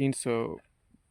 300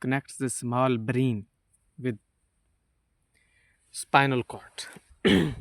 connects the small brain with spinal cord.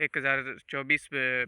1024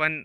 1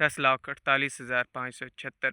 10,48,576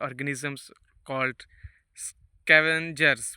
organisms called scavengers.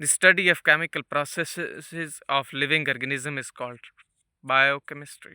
The study of chemical processes of living organism is called biochemistry،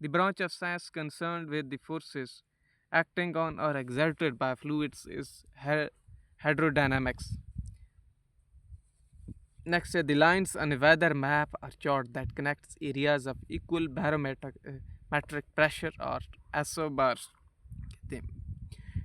the branch of science concerned with the forces acting on or exerted by fluids is hydrodynamics. Next, the lines on a weather map are chart that connects areas of equal barometric pressure or isobars.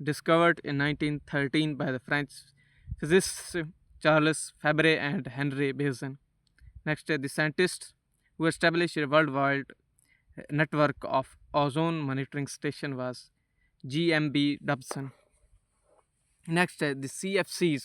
discovered in 1913 by the French physicists Charles Fabry and Henry Bézin. Next, the scientists who established a worldwide network of ozone monitoring station was GMB Dobson. Next, the CFCs,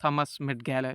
Thomas Metgalley،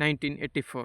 1984،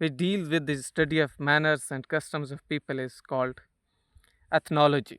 which deals with the study of manners and customs of people is called ethnology.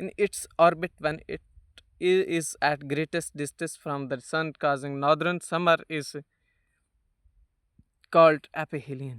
in its orbit when it is at greatest distance from the sun causing northern summer is called aphelion.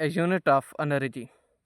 a unit of energy.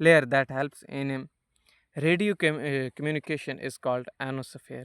layer that helps in radio communication is called ionosphere.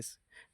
is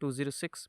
206.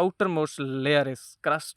outer most layer is crust.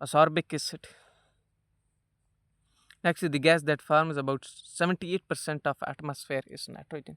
ascorbic acid. Next is the gas that forms about 78% of atmosphere is nitrogen.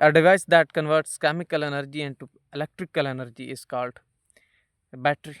a device that converts chemical energy into electrical energy is called battery.